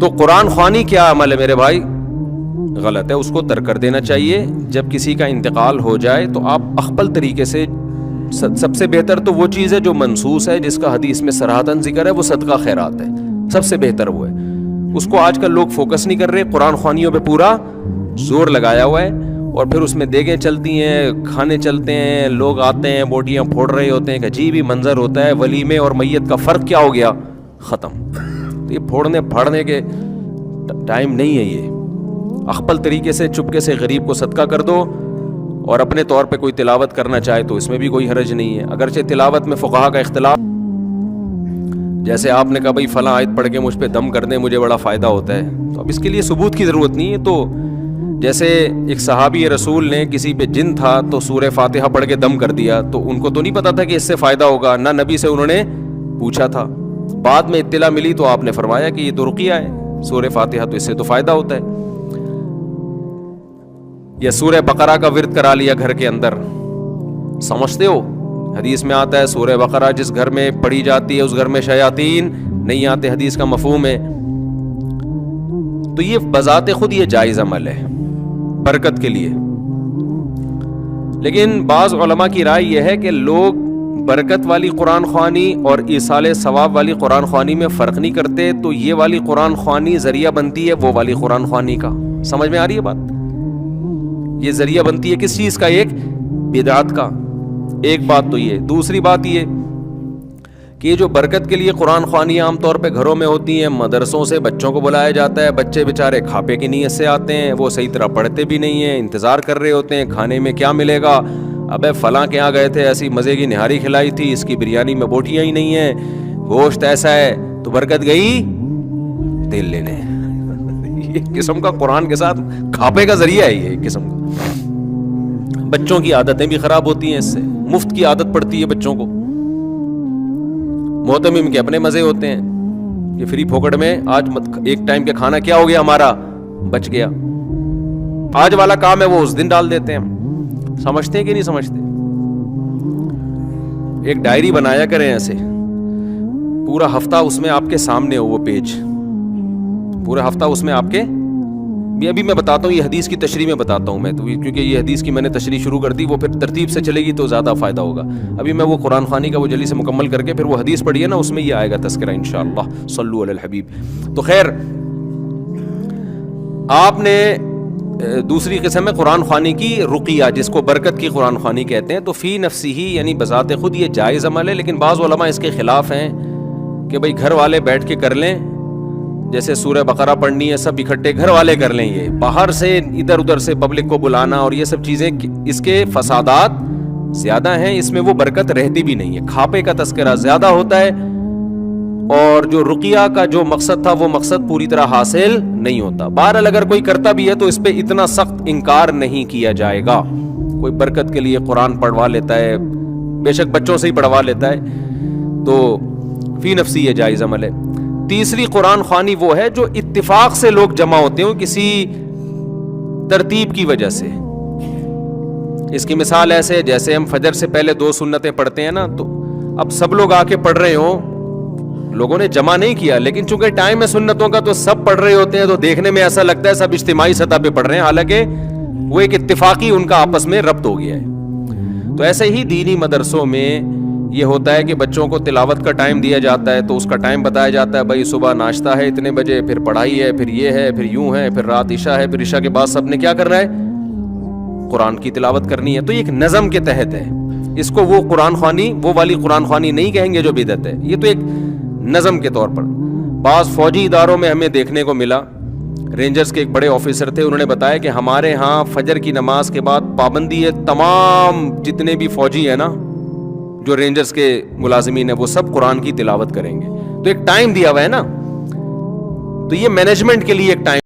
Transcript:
تو قرآن خوانی کیا عمل ہے میرے بھائی؟ غلط ہے، اس کو ترک کر دینا چاہیے. جب کسی کا انتقال ہو جائے تو آپ اخپل طریقے سے، سب سے بہتر تو وہ چیز ہے جو منسوس ہے، جس کا حدیث میں صراحتاً ذکر ہے، وہ صدقہ خیرات ہے. سب سے بہتر وہ ہے. اس کو آج کل لوگ فوکس نہیں کر رہے، قرآن خوانیوں پہ پورا زور لگایا ہوا ہے، اور پھر اس میں دیگیں چلتی ہیں، کھانے چلتے ہیں، لوگ آتے ہیں بوٹیاں پھوڑ رہے ہوتے ہیں، ایک عجیب ہی منظر ہوتا ہے. ولیمے اور میت کا فرق کیا ہو گیا؟ ختم. تو یہ پھوڑنے پھاڑنے کے ٹائم نہیں ہے. یہ اخپل طریقے سے چپکے سے غریب کو صدقہ کر دو، اور اپنے طور پہ کوئی تلاوت کرنا چاہے تو اس میں بھی کوئی حرج نہیں ہے. اگرچہ تلاوت میں فقہا کا اختلاف، جیسے آپ نے کہا بھائی فلاں آیت پڑھ کے مجھ پہ دم کر دیں، مجھے بڑا فائدہ ہوتا ہے، تو اب اس کے لیے ثبوت کی ضرورت نہیں ہے. تو جیسے ایک صحابی رسول نے کسی پہ جن تھا تو سورہ فاتحہ پڑھ کے دم کر دیا، تو ان کو تو نہیں پتا تھا کہ اس سے فائدہ ہوگا، نہ نبی سے انہوں نے پوچھا تھا. بعد میں اطلاع ملی تو آپ نے فرمایا کہ یہ تو رقیہ ہے، سورہ فاتحہ تو اس سے تو فائدہ ہوتا ہے. یا سورہ بقرہ کا ورد کرا لیا گھر کے اندر. سمجھتے ہو حدیث میں آتا ہے سورہ بقرہ جس گھر میں پڑھی جاتی ہے اس گھر میں شیاطین نہیں آتے، حدیث کا مفہوم ہے. تو یہ بذات خود یہ جائز عمل ہے برکت کے لیے. لیکن بعض علماء کی رائے یہ ہے کہ لوگ برکت والی قرآن خوانی اور ایصال ثواب والی قرآن خوانی میں فرق نہیں کرتے، تو یہ والی قرآن خوانی ذریعہ بنتی ہے وہ والی قرآن خوانی کا. سمجھ میں آ رہی ہے بات؟ یہ ذریعہ بنتی ہے کس چیز کا؟ ایک بدعت کا. ایک بات تو یہ. دوسری بات یہ کہ یہ جو برکت کے لیے قرآن خوانی عام طور پہ گھروں میں ہوتی ہیں، مدرسوں سے بچوں کو بلایا جاتا ہے، بچے بیچارے کھاپے کی نیت سے آتے ہیں، وہ صحیح طرح پڑھتے بھی نہیں ہیں، انتظار کر رہے ہوتے ہیں کھانے میں کیا ملے گا. ابے فلاں کے یہاں گئے تھے، ایسی مزے کی نہاری کھلائی تھی، اس کی بریانی میں بوٹیاں ہی نہیں ہیں، گوشت ایسا ہے، تو برکت گئی تیل لینے. ایک قسم کا قرآن کے ساتھ کھاپے کا ذریعہ ہے یہ ایک قسم کا. بچوں کی عادتیں بھی خراب ہوتی ہیں اس سے، مفت کی عادت پڑتی ہے بچوں کو. محتمم کے اپنے مزے ہوتے ہیں کہ فری پھوکٹ میں آج ایک ٹائم کے کھانا کیا ہو گیا ہمارا، بچ گیا، آج والا کام ہے وہ اس دن ڈال دیتے ہیں. سمجھتے ہیں کہ نہیں سمجھتے؟ ایک ڈائری بنایا کریں ایسے، پورا ہفتہ اس میں آپ کے سامنے ہو وہ پیج، پورا ہفتہ اس میں آپ کے. ابھی میں بتاتا ہوں، یہ حدیث کی تشریح میں بتاتا ہوں میں تو، کیونکہ یہ حدیث کی میں نے تشریح شروع کر دی، وہ پھر ترتیب سے چلے گی تو زیادہ فائدہ ہوگا. ابھی میں وہ قرآن خوانی کا وہ جلدی سے مکمل کر کے پھر وہ حدیث پڑھی ہے نا، اس میں یہ آئے گا تذکرہ انشاءاللہ. صلو علی الحبیب. تو خیر، آپ نے دوسری قسم ہے قرآن خوانی کی رقیہ، جس کو برکت کی قرآن خوانی کہتے ہیں. تو فی نفسی ہی یعنی بذات خود یہ جائز عمل ہے، لیکن بعض علماء اس کے خلاف ہیں کہ بھئی گھر والے بیٹھ کے کر لیں، جیسے سورہ بقرہ پڑھنی ہے سب اکٹھے گھر والے کر لیں. یہ باہر سے ادھر ادھر سے پبلک کو بلانا اور یہ سب چیزیں، اس کے فسادات زیادہ ہیں، اس میں وہ برکت رہتی بھی نہیں ہے. کھاپے کا تذکرہ زیادہ ہوتا ہے، اور جو رقیہ کا جو مقصد تھا وہ مقصد پوری طرح حاصل نہیں ہوتا. بہرحال اگر کوئی کرتا بھی ہے تو اس پہ اتنا سخت انکار نہیں کیا جائے گا. کوئی برکت کے لیے قرآن پڑھوا لیتا ہے، بے شک بچوں سے ہی پڑھوا لیتا ہے، تو فی نفسی یہ جائز عمل ہے. تیسری قرآن خوانی وہ ہے جو اتفاق سے لوگ جمع ہوتے ہوں کسی ترتیب کی وجہ سے. اس کی مثال ایسے جیسے ہم فجر سے پہلے 2 سنتیں پڑھتے ہیں نا، تو اب سب لوگ آ کے پڑھ رہے ہوں، لوگوں نے جمع نہیں کیا، لیکن چونکہ ٹائم ہے سنتوں کا تو سب پڑھ رہے ہوتے ہیں، تو دیکھنے میں ایسا لگتا ہے سب اجتماعی سطح پہ پڑھ رہے ہیں، حالانکہ وہ ایک اتفاقی ان کا آپس میں ربط ہو گیا ہے. تو ایسے ہی دینی مدرسوں میں یہ ہوتا ہے کہ بچوں کو تلاوت کا ٹائم دیا جاتا ہے، تو اس کا ٹائم بتایا جاتا ہے، بھائی صبح ناشتہ ہے اتنے بجے، پھر پڑھائی ہے، پھر یہ ہے، پھر یوں ہے، پھر رات عشاء ہے، پھر عشاء کے بعد سب نے کیا کرنا ہے؟ قرآن کی تلاوت کرنی ہے. تو یہ ایک نظم کے تحت ہے. اس کو وہ قرآن خوانی، وہ والی قرآن خوانی نہیں کہیں گے جو بدعت ہے، یہ تو ایک نظم کے طور پر. بعض فوجی اداروں میں ہمیں دیکھنے کو ملا، رینجرز کے ایک بڑے آفیسر تھے، انہوں نے بتایا کہ ہمارے ہاں فجر کی نماز کے بعد پابندی ہے، تمام جتنے بھی فوجی ہیں نا، جو رینجرز کے ملازمین ہیں، وہ سب قرآن کی تلاوت کریں گے. تو ایک ٹائم دیا ہوا ہے نا، تو یہ مینجمنٹ کے لیے ایک ٹائم